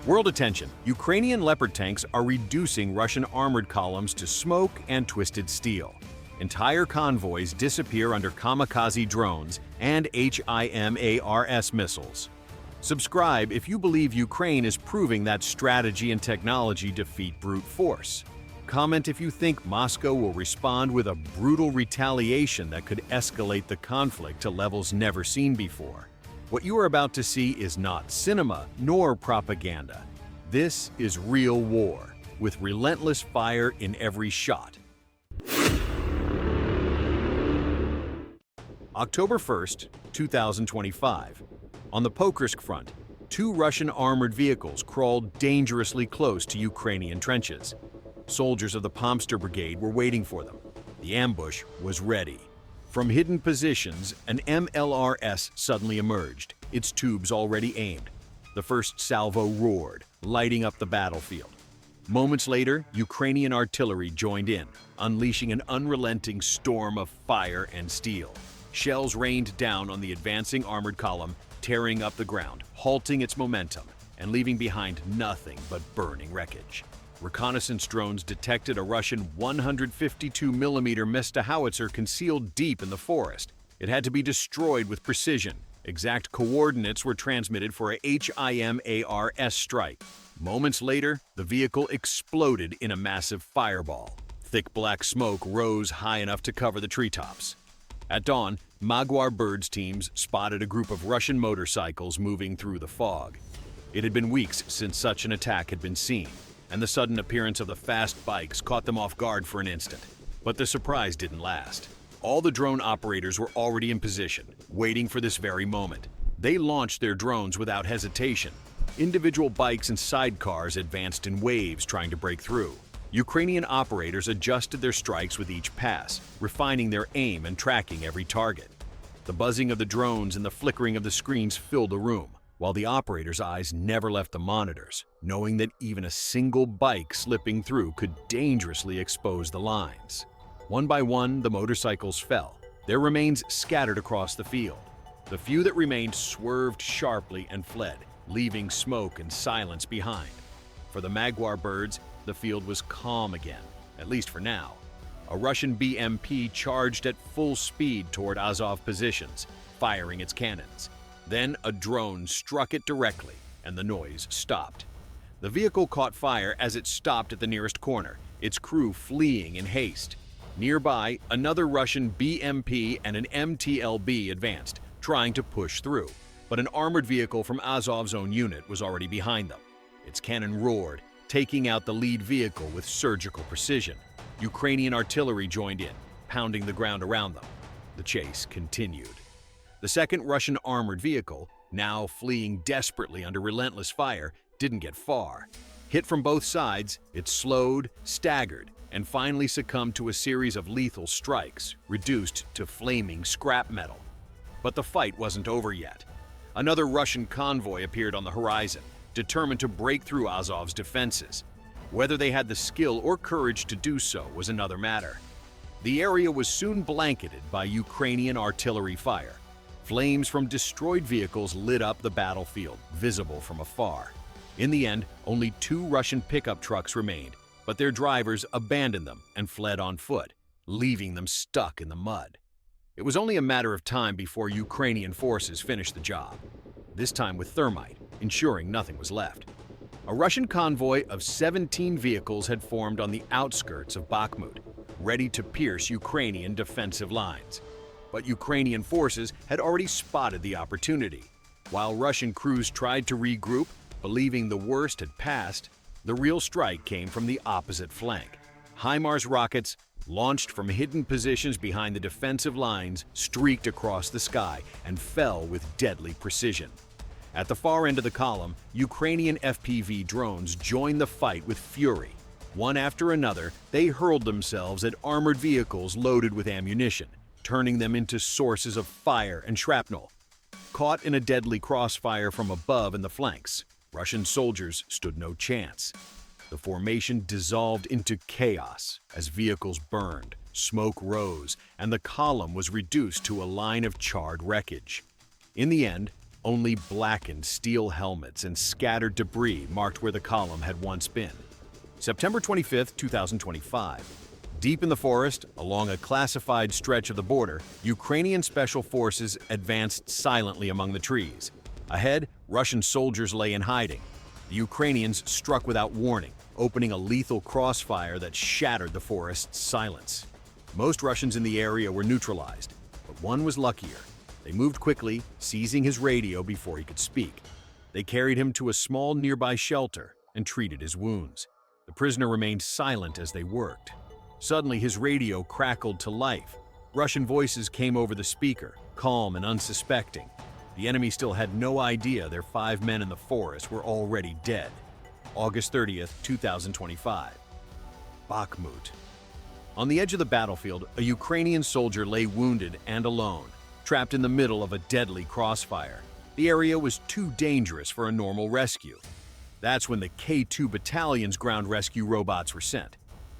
World attention, Ukrainian Leopard tanks are reducing Russian armored columns to smoke and twisted steel. Entire convoys disappear under kamikaze drones and HIMARS missiles. Subscribe if you believe Ukraine is proving that strategy and technology defeat brute force. Comment if you think Moscow will respond with a brutal retaliation that could escalate the conflict to levels never seen before. What you are about to see is not cinema nor propaganda. This is real war, with relentless fire in every shot. October 1st, 2025. On the Pocrosk front, two Russian armored vehicles crawled dangerously close to Ukrainian trenches. Soldiers of the Pomster Brigade were waiting for them. The ambush was ready. From hidden positions, an MLRS suddenly emerged, its tubes already aimed. The first salvo roared, lighting up the battlefield. Moments later, Ukrainian artillery joined in, unleashing an unrelenting storm of fire and steel. Shells rained down on the advancing armored column, tearing up the ground, halting its momentum, and leaving behind nothing but burning wreckage. Reconnaissance drones detected a Russian 152mm Mesta howitzer concealed deep in the forest. It had to be destroyed with precision. Exact coordinates were transmitted for a HIMARS strike. Moments later, the vehicle exploded in a massive fireball. Thick black smoke rose high enough to cover the treetops. At dawn, Magwar Birds teams spotted a group of Russian motorcycles moving through the fog. It had been weeks since such an attack had been seen, and the sudden appearance of the fast bikes caught them off guard for an instant. But the surprise didn't last. All the drone operators were already in position, waiting for this very moment. They launched their drones without hesitation. Individual bikes and sidecars advanced in waves trying to break through. Ukrainian operators adjusted their strikes with each pass, refining their aim and tracking every target. The buzzing of the drones and the flickering of the screens filled the room, while the operators' eyes never left the monitors, knowing that even a single bike slipping through could dangerously expose the lines. One by one, the motorcycles fell, their remains scattered across the field. The few that remained swerved sharply and fled, leaving smoke and silence behind. For the Magwar Birds, the field was calm again, at least for now. A Russian BMP charged at full speed toward Azov positions, firing its cannons. Then a drone struck it directly, and the noise stopped. The vehicle caught fire as it stopped at the nearest corner, its crew fleeing in haste. Nearby, another Russian BMP and an MTLB advanced, trying to push through, but an armored vehicle from Azov's own unit was already behind them. Its cannon roared, taking out the lead vehicle with surgical precision. Ukrainian artillery joined in, pounding the ground around them. The chase continued. The second Russian armored vehicle, now fleeing desperately under relentless fire, didn't get far. Hit from both sides, it slowed, staggered, and finally succumbed to a series of lethal strikes, reduced to flaming scrap metal. But the fight wasn't over yet. Another Russian convoy appeared on the horizon, determined to break through Azov's defenses. Whether they had the skill or courage to do so was another matter. The area was soon blanketed by Ukrainian artillery fire. Flames from destroyed vehicles lit up the battlefield, visible from afar. In the end, only two Russian pickup trucks remained, but their drivers abandoned them and fled on foot, leaving them stuck in the mud. It was only a matter of time before Ukrainian forces finished the job, this time with thermite, ensuring nothing was left. A Russian convoy of 17 vehicles had formed on the outskirts of Bakhmut, ready to pierce Ukrainian defensive lines. But Ukrainian forces had already spotted the opportunity. While Russian crews tried to regroup, believing the worst had passed, the real strike came from the opposite flank. HIMARS rockets, launched from hidden positions behind the defensive lines, streaked across the sky and fell with deadly precision. At the far end of the column, Ukrainian FPV drones joined the fight with fury. One after another, they hurled themselves at armored vehicles loaded with ammunition, turning them into sources of fire and shrapnel. Caught in a deadly crossfire from above and the flanks, Russian soldiers stood no chance. The formation dissolved into chaos as vehicles burned, smoke rose, and the column was reduced to a line of charred wreckage. In the end, Only blackened steel helmets and scattered debris marked where the column had once been. September 25, 2025. Deep in the forest, along a classified stretch of the border, Ukrainian special forces advanced silently among the trees. Ahead, Russian soldiers lay in hiding. The Ukrainians struck without warning, opening a lethal crossfire that shattered the forest's silence. Most Russians in the area were neutralized, but one was luckier. They moved quickly, seizing his radio before he could speak. They carried him to a small nearby shelter and treated his wounds. The prisoner remained silent as they worked. Suddenly, his radio crackled to life. Russian voices came over the speaker, calm and unsuspecting. The enemy still had no idea their 5 men in the forest were already dead. August 30th, 2025. Bakhmut. On the edge of the battlefield, a Ukrainian soldier lay wounded and alone, trapped in the middle of a deadly crossfire. The area was too dangerous for a normal rescue. That's when the K-2 battalion's ground rescue robots were sent.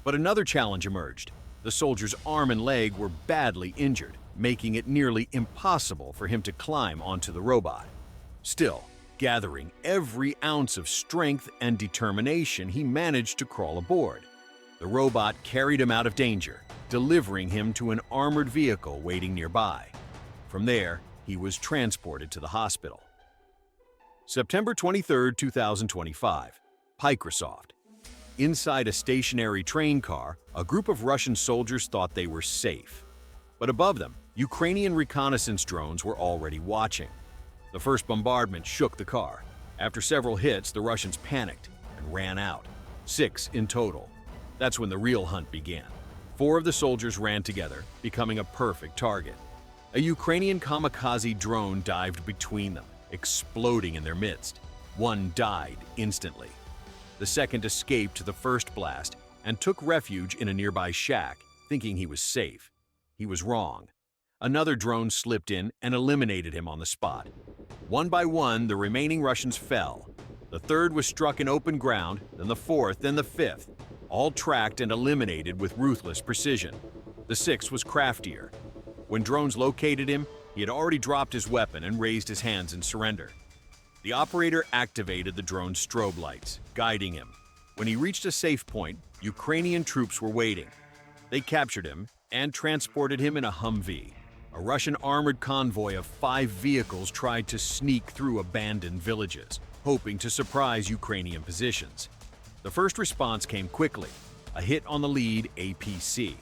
But another challenge emerged. The soldier's arm and leg were badly injured, making it nearly impossible for him to climb onto the robot. Still, gathering every ounce of strength and determination, he managed to crawl aboard. The robot carried him out of danger, delivering him to an armored vehicle waiting nearby. From there, he was transported to the hospital. September 23, 2025. Pocrosk. Inside a stationary train car, a group of Russian soldiers thought they were safe. But above them, Ukrainian reconnaissance drones were already watching. The first bombardment shook the car. After several hits, the Russians panicked and ran out. 6 in total. That's when the real hunt began. 4 of the soldiers ran together, becoming a perfect target. A Ukrainian kamikaze drone dived between them, exploding in their midst. 1 died instantly. The second escaped the first blast and took refuge in a nearby shack, thinking he was safe. He was wrong. Another drone slipped in and eliminated him on the spot. One by one, the remaining Russians fell. The third was struck in open ground, then the fourth, then the fifth, all tracked and eliminated with ruthless precision. The sixth was craftier. When drones located him, he had already dropped his weapon and raised his hands in surrender. The operator activated the drone's strobe lights, guiding him. When he reached a safe point, Ukrainian troops were waiting. They captured him and transported him in a Humvee. A Russian armored convoy of 5 vehicles tried to sneak through abandoned villages, hoping to surprise Ukrainian positions. The first response came quickly, a hit on the lead APC.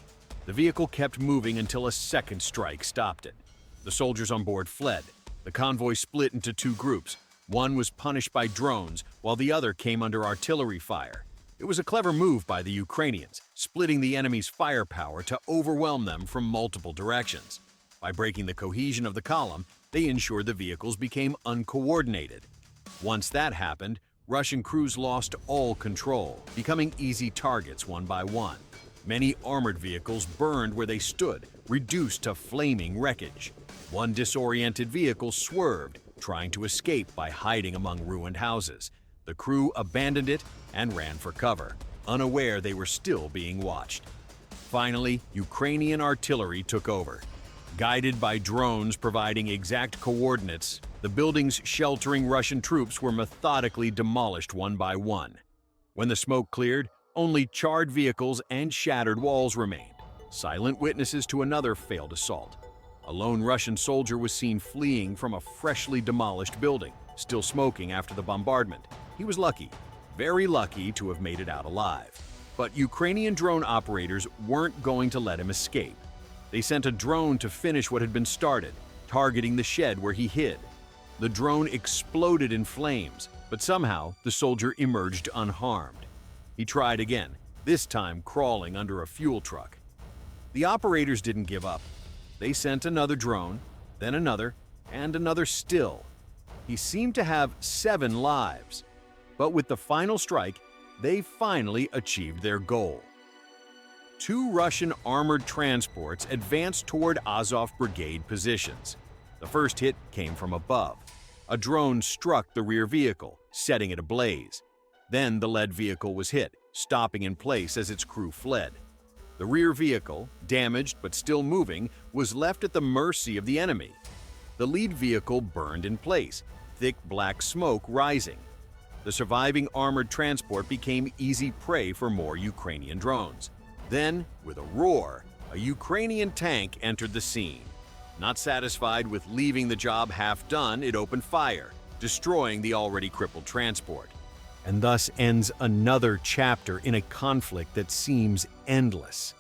The vehicle kept moving until a second strike stopped it. The soldiers on board fled. The convoy split into 2 groups. One was punished by drones, while the other came under artillery fire. It was a clever move by the Ukrainians, splitting the enemy's firepower to overwhelm them from multiple directions. By breaking the cohesion of the column, they ensured the vehicles became uncoordinated. Once that happened, Russian crews lost all control, becoming easy targets one by one. Many armored vehicles burned where they stood, reduced to flaming wreckage. One disoriented vehicle swerved, trying to escape by hiding among ruined houses. The crew abandoned it and ran for cover, unaware they were still being watched. Finally, Ukrainian artillery took over. Guided by drones providing exact coordinates, the buildings sheltering Russian troops were methodically demolished one by one. When the smoke cleared, only charred vehicles and shattered walls remained, silent witnesses to another failed assault. A lone Russian soldier was seen fleeing from a freshly demolished building, still smoking after the bombardment. He was lucky, very lucky to have made it out alive. But Ukrainian drone operators weren't going to let him escape. They sent a drone to finish what had been started, targeting the shed where he hid. The drone exploded in flames, but somehow the soldier emerged unharmed. He tried again, this time crawling under a fuel truck. The operators didn't give up. They sent another drone, then another, and another still. He seemed to have 7 lives. But with the final strike, they finally achieved their goal. 2 Russian armored transports advanced toward Azov Brigade positions. The first hit came from above. A drone struck the rear vehicle, setting it ablaze. Then the lead vehicle was hit, stopping in place as its crew fled. The rear vehicle, damaged but still moving, was left at the mercy of the enemy. The lead vehicle burned in place, thick black smoke rising. The surviving armored transport became easy prey for more Ukrainian drones. Then, with a roar, a Ukrainian tank entered the scene. Not satisfied with leaving the job half done, it opened fire, destroying the already crippled transport. And thus ends another chapter in a conflict that seems endless.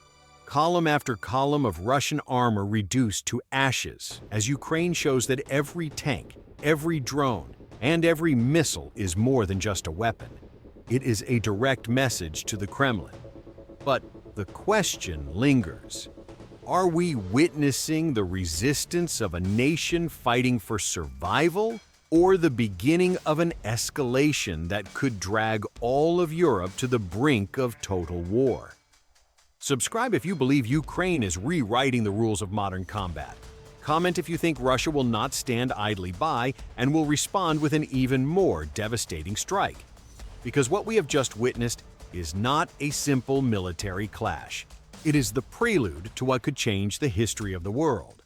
Column after column of Russian armor reduced to ashes as Ukraine shows that every tank, every drone, and every missile is more than just a weapon. It is a direct message to the Kremlin. But the question lingers. Are we witnessing the resistance of a nation fighting for survival, or the beginning of an escalation that could drag all of Europe to the brink of total war? Subscribe if you believe Ukraine is rewriting the rules of modern combat. Comment if you think Russia will not stand idly by and will respond with an even more devastating strike. Because what we have just witnessed is not a simple military clash. It is the prelude to what could change the history of the world.